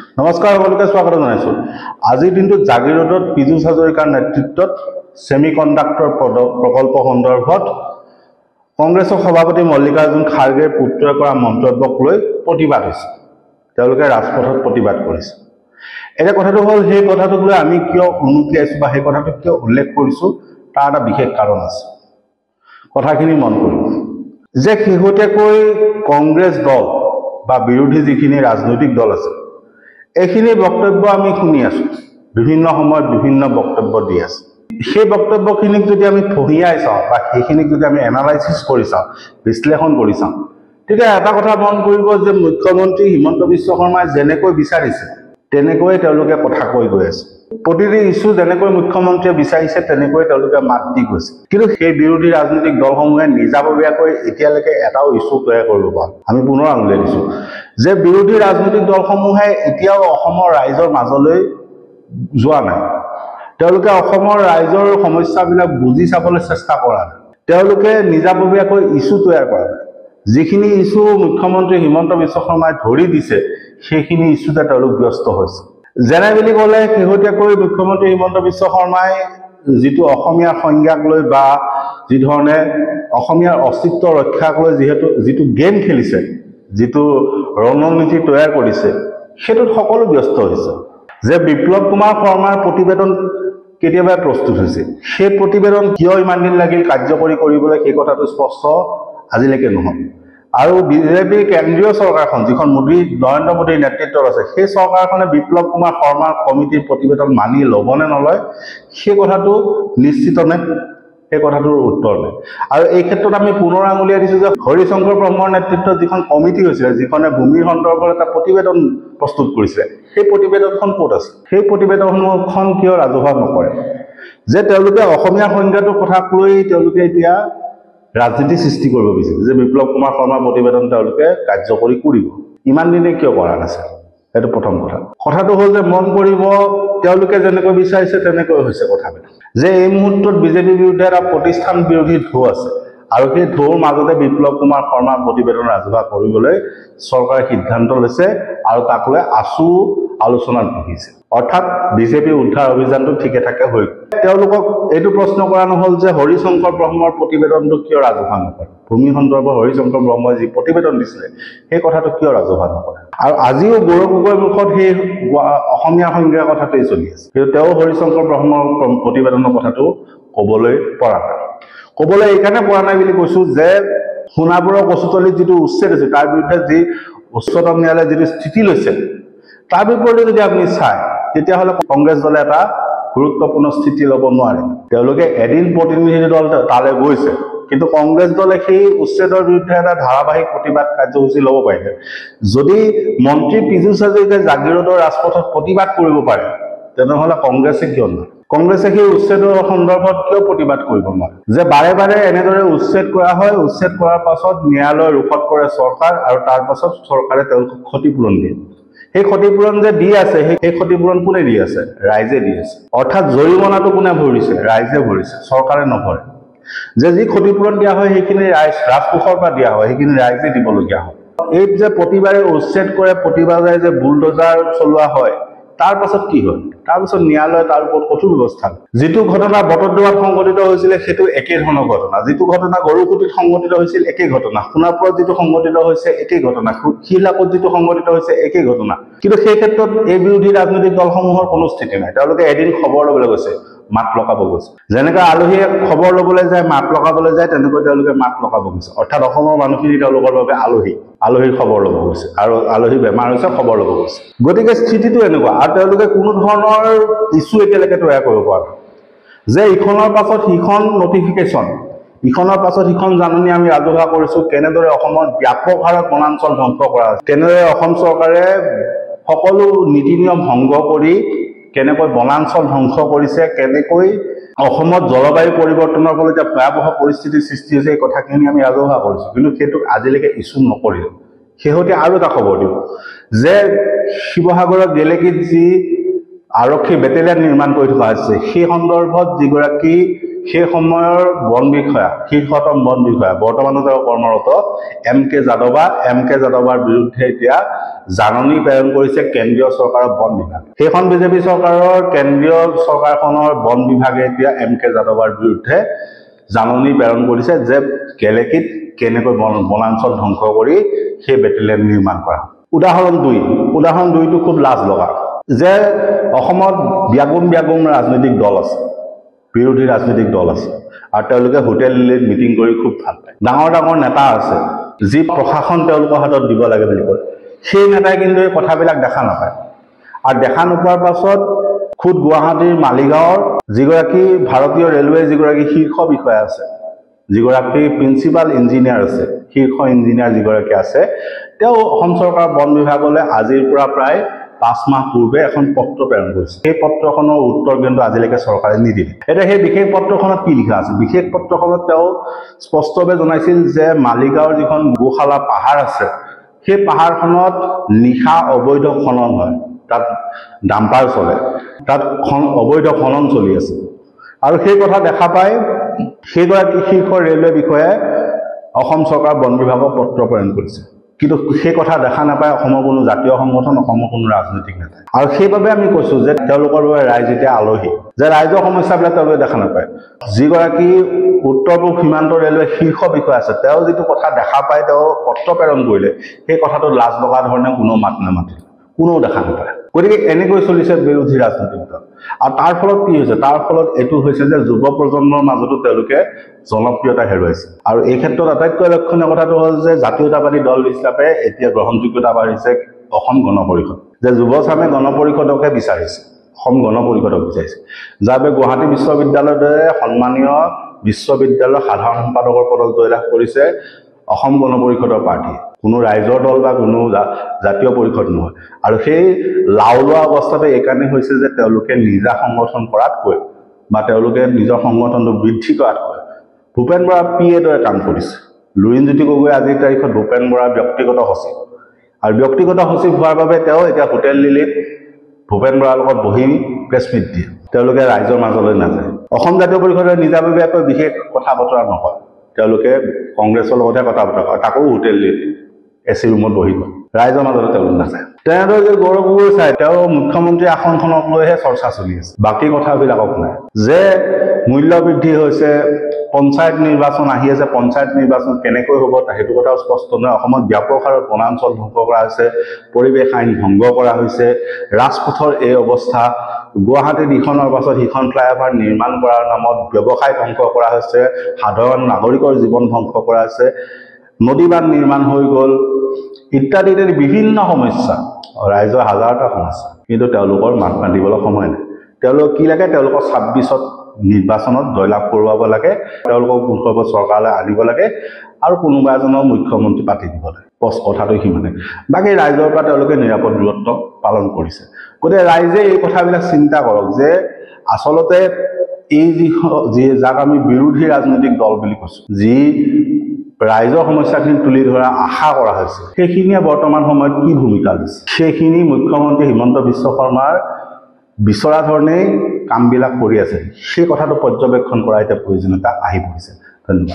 নমস্কাৰ, সকলোকে স্বাগত জনাইছো। আজিৰ দিনটোত জাগিৰোডত পীযুষ হাজৰিকাৰ নেতৃত্বত সেমিকণ্ডাক্টৰ প্ৰকল্প সন্দৰ্ভত কংগ্ৰেছৰ সভাপতি মল্লিকাৰ্জুন খাৰ্গেৰ পুত্ৰই কৰা মন্তব্যক লৈ প্ৰতিবাদ হৈছে। তেওঁলোকে ৰাজপথত প্ৰতিবাদ কৰিছে। এতিয়া কথাটো হ'ল, সেই কথাটোক লৈ আমি কিয় উনুকিয়াইছো বা সেই কথাটো কিয় উল্লেখ কৰিছো তাৰ এটা বিশেষ কাৰণ আছে। কথাখিনি মন কৰিব যে শেহতীয়াকৈ কংগ্ৰেছ দল বা বিৰোধী যিখিনি ৰাজনৈতিক দল আছে, এইখিনি বক্তব্য আমি শুনি আছো। বিভিন্ন সময়ত বিভিন্ন বক্তব্য দি আছে। সেই বক্তব্যখিনিক যদি আমি ফহিয়াই চাওঁ বা সেইখিনিক যদি আমি এনালাইচিছ কৰি চাওঁ, বিশ্লেষণ কৰি চাওঁ, তেতিয়া এটা কথা মন কৰিব যে মুখ্যমন্ত্ৰী হিমন্ত বিশ্ব শৰ্মাই যেনেকৈ বিচাৰিছে তেনেকৈ তেওঁলোকে কথা কৈ গৈ আছে। প্ৰতিটি ইছ্যু যেনেকৈ মুখ্যমন্ত্ৰীয়ে বিচাৰিছে তেনেকৈ তেওঁলোকে মাত দি গৈছে। কিন্তু সেই বিৰোধী ৰাজনৈতিক দলসমূহে নিজাববীয়াকৈ এতিয়ালৈকে এটাও ইছ্যু তৈয়াৰ কৰিব পৰা নাই। আমি পুনৰ আঙুলিয়াই দিছো যে বিৰোধী ৰাজনৈতিক দলসমূহে এতিয়াও অসমৰ ৰাইজৰ মাজলৈ যোৱা নাই। তেওঁলোকে অসমৰ ৰাইজৰ সমস্যাবিলাক বুজি চাবলৈ চেষ্টা কৰা নাই। তেওঁলোকে নিজাববীয়াকৈ ইছ্যু তৈয়াৰ কৰা নাই। যিখিনি ইছ্যু মুখ্যমন্ত্ৰী হিমন্ত বিশ্ব শৰ্মাই ধৰি দিছে সেইখিনি ইছ্যুতে তেওঁলোক ব্যস্ত হৈছে। যেনে বুলি ক'লে, শেহতীয়াকৈ মুখ্যমন্ত্ৰী হিমন্ত বিশ্ব শৰ্মাই যিটো অসমীয়াৰ সংজ্ঞাক লৈ বা যি ধৰণে অসমীয়াৰ অস্তিত্ব ৰক্ষাক লৈ যিটো গেম খেলিছে, যিটো ৰণনীতি তৈয়াৰ কৰিছে, সেইটোত সকলো ব্যস্ত হৈছে। যে বিপ্লৱ কুমাৰ শৰ্মাৰ প্ৰতিবেদন কেতিয়াবা প্ৰস্তুত হৈছে, সেই প্ৰতিবেদন কিয় ইমান দিন লাগিল কাৰ্যকৰী কৰিবলৈ, সেই কথাটো স্পষ্ট আজিলৈকে নহয়। আৰু বিজেপিৰ কেন্দ্ৰীয় চৰকাৰখন, যিখন নৰেন্দ্ৰ মোদীৰ নেতৃত্বত আছে, সেই চৰকাৰখনে বিপ্লৱ কুমাৰ শৰ্মাৰ কমিটিৰ প্ৰতিবেদন মানি ল'ব নে নলয় সেই কথাটো নিশ্চিত নে, সেই কথাটোৰ উত্তৰ নাই। আৰু এই ক্ষেত্ৰত আমি পুনৰ আঙুলিয়াই দিছো যে হৰিশংকৰ ব্ৰহ্মৰ নেতৃত্বত যিখন কমিটি হৈছিলে, যিখনে ভূমিৰ সন্দৰ্ভত এটা প্ৰতিবেদন প্ৰস্তুত কৰিছিলে, সেই প্ৰতিবেদনখন ক'ত আছে? সেই প্ৰতিবেদনখন কিয় ৰাজহুৱা নকৰে? যে তেওঁলোকে অসমীয়া সংজ্ঞাটোৰ কথাক লৈ তেওঁলোকে এতিয়া ৰাজনীতি সৃষ্টি কৰিব বিচাৰিছে যে বিপ্লৱ কুমাৰ শৰ্মাৰ প্ৰতিবেদন তেওঁলোকে কাৰ্যকৰী কৰিব। ইমান দিনে কিয় কৰা নাছিল? সেইটো প্ৰথম কথা। কথাটো হ'ল যে মন কৰিব, তেওঁলোকে যেনেকৈ বিচাৰিছে তেনেকৈ হৈছে কথাবিলাক। যে এই মুহূৰ্তত বিজেপিৰ বিৰুদ্ধে এটা প্ৰতিষ্ঠান বিৰোধী ঢৌ আছে, আৰু সেই ঢৌৰ মাজতে বিপ্লৱ কুমাৰ শৰ্মাৰ প্ৰতিবেদন ৰাজহুৱা কৰিবলৈ চৰকাৰে সিদ্ধান্ত লৈছে আৰু তাক লৈ আছু আলোচনাত বহিছে। অৰ্থাৎ বিজেপিৰ উদ্ধাৰ অভিযানটো ঠিকে থাকে হৈ গ'ল। তেওঁলোকক এইটো প্ৰশ্ন কৰা নহ'ল যে হৰিশংকৰ ব্ৰহ্মৰ প্ৰতিবেদনটো কিয় ৰাজহুৱা নকৰে? ভূমি সন্দৰ্ভত হৰিশংকৰ ব্ৰহ্মই যি প্ৰতিবেদন দিছিলে সেই কথাটো কিয় ৰাজহুৱা নকৰে? আৰু আজিও গৌৰৱ গগৈৰ মুখত সেই অসমীয়া সংজ্ঞাৰ কথাটোৱেই চলি আছে, কিন্তু তেওঁ হৰিশংকৰ ব্ৰহ্মৰ প্ৰতিবেদনৰ কথাটো ক'বলৈ পৰা নাই। ক'বলৈ এইকাৰণে পৰা নাই বুলি কৈছো যে সোণাপুৰৰ কচুতলিত যিটো উচ্ছেদ হৈছে, তাৰ বিৰুদ্ধে যি উচ্চতম ন্যায়ালয়ে যিটো স্থিতি লৈছে, তাৰ বিপৰীতে যদি আপুনি চায় তেতিয়াহ'লে কংগ্ৰেছ দলে এটা গুৰুত্বপূৰ্ণ স্থিতি ল'ব নোৱাৰে। তেওঁলোকে এদিন প্ৰতিনিধি দল তালৈ গৈছে, কিন্তু কংগ্ৰেছ দলে সেই উচ্ছেদৰ বিৰুদ্ধে এটা ধাৰাবাহিক প্ৰতিবাদ কাৰ্যসূচী ল'ব পাৰিলে। যদি মন্ত্ৰী পীযুষ হাজৰিকাই জাগিৰোডৰ ৰাজপথত প্ৰতিবাদ কৰিব পাৰে, তেনেহ'লে কংগ্ৰেছে কিয় নোৱাৰে? কংগ্ৰেছে সেই উচ্ছেদৰ সন্দৰ্ভত কিয় প্ৰতিবাদ কৰিব নোৱাৰে? যে বাৰে বাৰে এনেদৰে উচ্ছেদ কৰা হয়, উচ্ছেদ কৰাৰ পাছত ন্যায়ালয় ৰোষত কৰে চৰকাৰ, আৰু তাৰ পাছত চৰকাৰে তেওঁলোকক ক্ষতিপূৰণ দিয়ে। সেই ক্ষতিপূৰণ যে দি আছে, সেই ক্ষতিপূৰণ কোনে দি আছে? ৰাইজে দি আছে। অৰ্থাৎ জৰিমনাটো কোনে ভৰিছে? ৰাইজে ভৰিছে, চৰকাৰে নভৰে। যে যি ক্ষতিপূৰণ দিয়া হয় সেইখিনি ৰাজকোষৰ পৰা দিয়া হয়, সেইখিনি ৰাইজে দিবলগীয়া হয়। এই যে প্ৰতিবাৰে উচ্ছেদ কৰে, প্ৰতিবাৰে যে বুলডোজাৰ চলোৱা হয়, তাৰ পাছত কি হয়? তাৰ পিছত ন্যায়ালয়ে তাৰ ওপৰত কঠোৰ ব্যৱস্থা লয়। যিটো ঘটনা বটদ্ৰৱাত সংঘটিত হৈছিলে সেইটো একে ধৰণৰ ঘটনা, যিটো ঘটনা গৰুকুটিত সংঘটিত হৈছিল একেই ঘটনা, সোণাপুৰত যিটো সংঘটিত হৈছে একেই ঘটনা, শিলাকত যিটো সংঘটিত হৈছে একেই ঘটনা। কিন্তু সেই ক্ষেত্ৰত এই বিৰোধী ৰাজনৈতিক দলসমূহৰ কোনো স্থিতি নাই। তেওঁলোকে এদিন খবৰ ল'বলৈ গৈছে, মাত লগাব গৈছে। যেনেকৈ আলহীয়ে খবৰ ল'বলৈ যায়, মাত লগাবলৈ যায়, তেনেকৈ তেওঁলোকে মাত লগাব গৈছে। অৰ্থাৎ অসমৰ মানুহখিনি তেওঁলোকৰ বাবে আলহীৰ খবৰ ল'ব গৈছে, আৰু আলহী বেমাৰ হৈছে খবৰ ল'ব গৈছে। গতিকে স্থিতিটো এনেকুৱা। আৰু তেওঁলোকে কোনো ধৰণৰ ইছ্যু এতিয়ালৈকে তৈয়াৰ কৰিব পৰা নাই। যে ইখনৰ পাছত সিখন নটিফিকেশ্যন, ইখনৰ পাছত সিখন জাননী আমি ৰাজহুৱা কৰিছো, কেনেদৰে অসমত ব্যাপক হাৰত বনাঞ্চল ধ্বংস কৰা হৈছে, কেনেদৰে অসম চৰকাৰে সকলো নীতি নিয়ম ভংগ কৰি কেনেকৈ বনাঞ্চল ধ্বংস কৰিছে, কেনেকৈ অসমত জলবায়ু পৰিৱৰ্তনৰ ফলত এতিয়া ভয়াৱহ পৰিস্থিতিৰ সৃষ্টি হৈছে, এই কথাখিনি আমি ৰাজহুৱা কৰিছো। কিন্তু সেইটোক আজিলৈকে ইছ্যু নকৰিলে। শেহতীয়া আৰু এটা খবৰ দিওঁ যে শিৱসাগৰৰ গেলেকীত যি আৰক্ষী বেটেলিয়ান নিৰ্মাণ কৰি থকা হৈছে, সেই সন্দৰ্ভত যিগৰাকী সেই সময়ৰ বন বিষয়া শীৰ্ষতম বন বিষয়া বৰ্তমানো তেওঁ কৰ্মৰত MK যাদৱৰ বিৰুদ্ধে এতিয়া জাননী প্ৰেৰণ কৰিছে কেন্দ্ৰীয় চৰকাৰৰ বন বিভাগ সেইখন বিজেপি চৰকাৰৰ কেন্দ্ৰীয় চৰকাৰখনৰ বন বিভাগে এতিয়া MK যাদৱৰ বিৰুদ্ধে জাননী প্ৰেৰণ কৰিছে যে গেলেকীত কেনেকৈ বনাঞ্চল ধ্বংস কৰি সেই বেটেলিয়ন নিৰ্মাণ কৰা উদাহৰণ 2টো খুব লাজ লগা যে অসমত ব্যাগুম ৰাজনৈতিক দল আছে বিৰোধী ৰাজনৈতিক দল আছে আৰু তেওঁলোকে হোটেল লিলিত মিটিং কৰি খুব ভাল পায় ডাঙৰ নেতা আছে যি প্ৰশাসন তেওঁলোকৰ হাতত দিব লাগে বুলি কয় সেই নেতাই কিন্তু এই কথাবিলাক দেখা নাপায় আৰু দেখা নোপোৱাৰ পাছত খুদ গুৱাহাটীৰ মালিগাঁৱৰ যিগৰাকী ভাৰতীয় ৰেলৱে যিগৰাকী শীৰ্ষ বিষয়া আছে যিগৰাকী প্ৰিন্সিপাল ইঞ্জিনিয়াৰ আছে শীৰ্ষ ইঞ্জিনিয়াৰ যিগৰাকী আছে তেওঁ অসম চৰকাৰৰ বন বিভাগলৈ আজিৰ পৰা প্ৰায় 5 মাহ পূৰ্বে এখন পত্ৰ প্ৰেৰণ কৰিছে সেই পত্ৰখনৰ উত্তৰ কিন্তু আজিলৈকে চৰকাৰে নিদিলে এতিয়া সেই বিশেষ পত্ৰখনত কি লিখা আছে বিশেষ পত্ৰখনত তেওঁ স্পষ্টভাৱে জনাইছিল যে মালিগাঁৱৰ যিখন গোশালা পাহাৰ আছে সেই পাহাৰখনত নিশা অবৈধ খনন হয় তাত ডাম্পাৰ চলে তাত অবৈধ খনন চলি আছে আৰু সেই কথা দেখা পাই সেইগৰাকী শীৰ্ষ ৰেলৱে বিষয়াই অসম চৰকাৰ বন বিভাগক পত্ৰ প্ৰেৰণ কৰিছে কিন্তু সেই কথা দেখা নাপায় অসমৰ কোনো জাতীয় সংগঠন অসমৰ কোনো ৰাজনৈতিক নেতা আৰু সেইবাবে আমি কৈছো যে তেওঁলোকৰ বাবে ৰাইজ এতিয়া আলহী যে ৰাইজৰ সমস্যাবিলাক তেওঁলোকে দেখা নাপায় যিগৰাকী উত্তৰ পূব সীমান্ত ৰেলৱে শীৰ্ষ বিষয়া আছে তেওঁ যিটো কথা দেখা পায় তেওঁ পত্ৰ প্ৰেৰণ কৰিলে সেই কথাটো লাজ লগা ধৰণে কোনো মাত নামাতিলে কোনেও দেখা নাপায় গতিকে এনেকৈ চলিছে বিৰোধী ৰাজনৈতিক দল আৰু তাৰ ফলত কি হৈছে তাৰ ফলত এইটো হৈছে যে যুৱ প্ৰজন্মৰ মাজতো তেওঁলোকে জনপ্ৰিয়তা হেৰুৱাইছে আৰু এই ক্ষেত্ৰত আটাইতকৈ লক্ষণীয় কথাটো হ'ল যে জাতীয়তাবাদী দল হিচাপে এতিয়া গ্ৰহণযোগ্যতা বাঢ়িছে অসম গণ পৰিষদ যে যুৱচামে গণ পৰিষদকে বিচাৰিছে অসম গণ পৰিষদক বিচাৰিছে যাৰ বাবে গুৱাহাটী বিশ্ববিদ্যালয়ৰ দৰে সন্মানীয় বিশ্ববিদ্যালয়ৰ সাধাৰণ সম্পাদকৰ পদত জয়লাভ কৰিছে অসম গণ পৰিষদৰ প্ৰাৰ্থী কোনো ৰাইজৰ দল বা কোনো জাতীয় পৰিষদ নহয় আৰু সেই লাওলোৱা অৱস্থাটো এইকাৰণে হৈছে যে তেওঁলোকে নিজা সংগঠন কৰাতকৈ বা তেওঁলোকে নিজৰ সংগঠনটো বৃদ্ধি কৰাতকৈ ভূপেন বৰা পিএ দৰে কাম কৰিছে লুৰিণজ্যোতি গগৈ আজিৰ তাৰিখত ভূপেন বৰাৰ ব্যক্তিগত সচিব আৰু ব্যক্তিগত সচিব হোৱাৰ বাবে তেওঁ এতিয়া হোটেল লিলিত ভূপেন বৰাৰ লগত বহি প্ৰেছ মিট দিয়ে তেওঁলোকে ৰাইজৰ মাজলৈ নাযায় অসম জাতীয় পৰিষদে নিজাববীয়াকৈ বিশেষ কথা বতৰা নকয় তেওঁলোকে কংগ্ৰেছৰ লগতে কথা বতৰা কয় তাকো হোটেল লিলিত এচি ৰুমত বহি গ'ল ৰাইজৰ মাজলৈ তেওঁলোক নাযায় তেনেদৰে যে গৌৰৱ গগৈ চাই তেওঁ মুখ্যমন্ত্ৰী আসনখনক লৈহে চৰ্চা চলি আছে বাকী কথাবিলাকক নাই যে মূল্য বৃদ্ধি হৈছে পঞ্চায়ত নিৰ্বাচন আহি আছে পঞ্চায়ত নিৰ্বাচন কেনেকৈ হ'ব সেইটো কথাও স্পষ্ট নহয় অসমত ব্যাপক হাৰত বনাঞ্চল ধ্বংস কৰা হৈছে পৰিৱেশ আইন ভংগ কৰা হৈছে ৰাজপথৰ এই অৱস্থা গুৱাহাটীত ইখনৰ পাছত সিখন ফ্লাইঅভাৰ নিৰ্মাণ কৰাৰ নামত ব্যৱসায় ধ্বংস কৰা হৈছে সাধাৰণ নাগৰিকৰ জীৱন ধ্বংস কৰা হৈছে নদী বান্ধ নিৰ্মাণ হৈ গ'ল ইত্যাদি বিভিন্ন সমস্যা ৰাইজৰ হাজাৰটা সমস্যা কিন্তু তেওঁলোকৰ মাত মাতিবলৈ সময় নাই তেওঁলোক কি লাগে তেওঁলোকৰ 26ত নিৰ্বাচনত জয়লাভ কৰোৱাব লাগে তেওঁলোকক পুনৰবাৰ চৰকাৰলৈ আনিব লাগে আৰু কোনোবা এজনৰ মুখ্যমন্ত্ৰী পাতি দিব লাগে কথাটো সিমানে বাকী ৰাইজৰ পৰা তেওঁলোকে নিৰাপদ দূৰত্ব পালন কৰিছে গতিকে ৰাইজে এই কথাবিলাক চিন্তা কৰক যে আচলতে এই যি যাক আমি বিৰোধী ৰাজনৈতিক দল বুলি কৈছো যি ৰাইজৰ সমস্যাখিনি তুলি ধৰা আশা কৰা হৈছে সেইখিনিয়ে বৰ্তমান সময়ত কি ভূমিকা লৈছে সেইখিনি মুখ্যমন্ত্ৰী হিমন্ত বিশ্ব শৰ্মাৰ বিচৰা ধৰণেই কামবিলাক কৰি আছে সেই কথাটো পৰ্যবেক্ষণ কৰা এতিয়া প্ৰয়োজনীয়তা আহি পৰিছে ধন্যবাদ